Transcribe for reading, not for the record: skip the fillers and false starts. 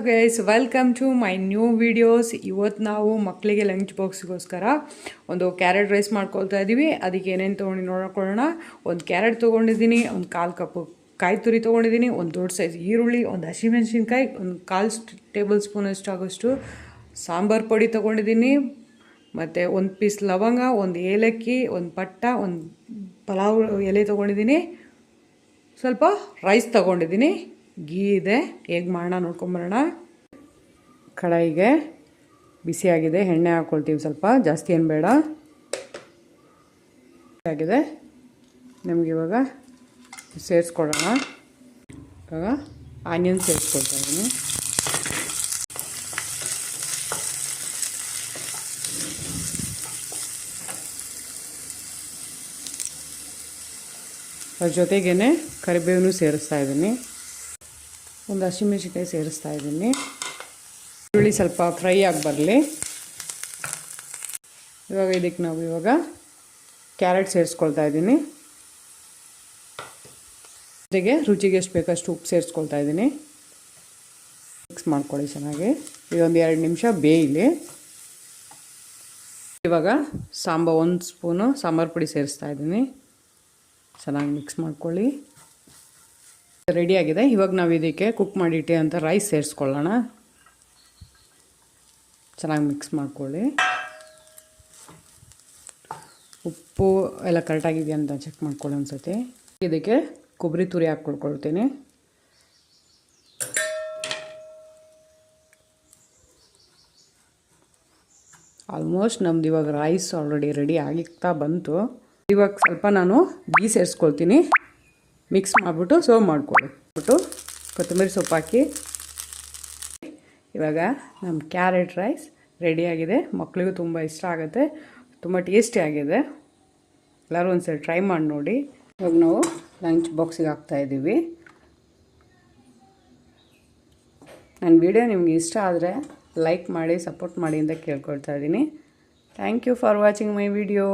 Guys welcome to my new videos. ಇವತ್ತು ನಾವು ಮಕ್ಕಳಿಗೆ ಲಂಚ್ ಬಾಕ್ಸ್ಗೋಸ್ಕರ ಒಂದು ಕ್ಯಾರೆಟ್ ರೈಸ್ ಮಾಡ್ಕೊಳ್ತಾ ಇದ್ದೀವಿ. ಅದಕ್ಕೆ ಏನೇನು ತೊಗೊಂಡು ನೋಡ್ಕೊಳ್ಳೋಣ. ಒಂದು ಕ್ಯಾರೆಟ್ ತೊಗೊಂಡಿದ್ದೀನಿ, ಒಂದು 1/4 ಕಪ್ಪು ಕಾಯಿ ತುರಿ ತೊಗೊಂಡಿದ್ದೀನಿ, ಒಂದು ದೊಡ್ಡ ಸೈಜ್ ಈರುಳ್ಳಿ, ಒಂದು ಹಸಿಮೆಣಸಿನ್ಕಾಯಿ, ಒಂದು 1/4 ಟೇಬಲ್ ಸ್ಪೂನಷ್ಟು ಆಗೋಷ್ಟು ಸಾಂಬಾರು ಪುಡಿ ತೊಗೊಂಡಿದ್ದೀನಿ, ಮತ್ತು ಒಂದು ಪೀಸ್ ಲವಂಗ, ಒಂದು ಏಲಕ್ಕಿ, ಒಂದು ಪಟ್ಟ, ಒಂದು ಪಲಾವ್ ಎಲೆ ತೊಗೊಂಡಿದ್ದೀನಿ, ಸ್ವಲ್ಪ ರೈಸ್ ತೊಗೊಂಡಿದ್ದೀನಿ, ಗೀ ಇದೆ. ಹೇಗೆ ಮಾಡೋಣ ನೋಡ್ಕೊಂಬರೋಣ. ಕಡಾಯಿಗೆ ಬಿಸಿಯಾಗಿದೆ, ಎಣ್ಣೆ ಹಾಕ್ಕೊಳ್ತೀವಿ. ಸ್ವಲ್ಪ ಜಾಸ್ತಿ ಏನು ಬೇಡ. ಆಗಿದೆ, ನಮಗೆ ಇವಾಗ ಸೇರಿಸ್ಕೊಳ್ಳೋಣ. ಇವಾಗ ಆನಿಯನ್ ಸೇರಿಸ್ಕೊಳ್ತಾ ಇದ್ದೀನಿ. ಅದ್ರ ಜೊತೆಗೇ ಕರಿಬೇವನ್ನು ಸೇರಿಸ್ತಾ ಇದ್ದೀನಿ, ಒಂದು ಹಸಿಮೆಣಸಿನ್ಕಾಯಿ ಸೇರಿಸ್ತಾ ಇದ್ದೀನಿ. ಈರುಳ್ಳಿ ಸ್ವಲ್ಪ ಫ್ರೈ ಆಗಿ ಬರಲಿ. ಇವಾಗ ಇದಕ್ಕೆ ನಾವು ಕ್ಯಾರೆಟ್ ಸೇರಿಸ್ಕೊಳ್ತಾ ಇದ್ದೀನಿ. ಜೊತೆಗೆ ರುಚಿಗೆ ಎಷ್ಟು ಬೇಕಷ್ಟು ಉಪ್ಪು ಸೇರಿಸ್ಕೊಳ್ತಾ ಇದ್ದೀನಿ. ಮಿಕ್ಸ್ ಮಾಡ್ಕೊಳ್ಳಿ ಚೆನ್ನಾಗಿ. ಇದೊಂದು 2 ನಿಮಿಷ ಬೇಯಲಿ. ಇವಾಗ 1 ಸ್ಪೂನು ಸಾಂಬಾರು ಪುಡಿ ಸೇರಿಸ್ತಾ ಇದ್ದೀನಿ. ಚೆನ್ನಾಗಿ ಮಿಕ್ಸ್ ಮಾಡ್ಕೊಳ್ಳಿ. ರೆಡಿಯಾಗಿದೆ. ಇವಾಗ ನಾವು ಇದಕ್ಕೆ ಕುಕ್ ಮಾಡಿಟ್ಟೆ ಅಂತ ರೈಸ್ ಸೇರಿಸ್ಕೊಳ್ಳೋಣ. ಚೆನ್ನಾಗಿ ಮಿಕ್ಸ್ ಮಾಡ್ಕೊಳ್ಳಿ. ಉಪ್ಪು ಎಲ್ಲ ಕರೆಕ್ಟಾಗಿದೆಯಾ ಅಂತ ಚೆಕ್ ಮಾಡ್ಕೊಳ್ಳಿ ಅನ್ಸುತ್ತೆ. ಇದಕ್ಕೆ ಕೊಬ್ಬರಿ ತುರಿ ಹಾಕ್ಕೊಳ್ತೀನಿ. ಆಲ್ಮೋಸ್ಟ್ ನಮ್ದು ಇವಾಗ ರೈಸ್ ಆಲ್ರೆಡಿ ರೆಡಿ ಆಗಿತ್ತಾ ಬಂತು. ಇವಾಗ ಸ್ವಲ್ಪ ನಾನು ಗೀ ಸೇರಿಸ್ಕೊಳ್ತೀನಿ. ಮಿಕ್ಸ್ ಮಾಡಿಬಿಟ್ಟು ಸರ್ವ್ ಮಾಡ್ಕೊಳ್ಬಿಟ್ಟು ಕೊತ್ತಂಬರಿ ಸೊಪ್ಪು ಹಾಕಿ. ಇವಾಗ ನಮ್ಮ ಕ್ಯಾರೆಟ್ ರೈಸ್ ರೆಡಿಯಾಗಿದೆ. ಮಕ್ಕಳಿಗೂ ತುಂಬ ಇಷ್ಟ ಆಗುತ್ತೆ, ತುಂಬ ಟೇಸ್ಟಿಯಾಗಿದೆ. ಎಲ್ಲರೂ ಒಂದ್ಸರಿ ಟ್ರೈ ಮಾಡಿ ನೋಡಿ. ಇವಾಗ ನಾವು ಲಂಚ್ ಬಾಕ್ಸಿಗೆ ಹಾಕ್ತಾಯಿದ್ದೀವಿ. ನನ್ನ ವಿಡಿಯೋ ನಿಮ್ಗೆ ಇಷ್ಟ ಆದರೆ ಲೈಕ್ ಮಾಡಿ, ಸಪೋರ್ಟ್ ಮಾಡಿ ಅಂತ ಕೇಳ್ಕೊಳ್ತಾ ಇದ್ದೀನಿ. Thank you for watching my video.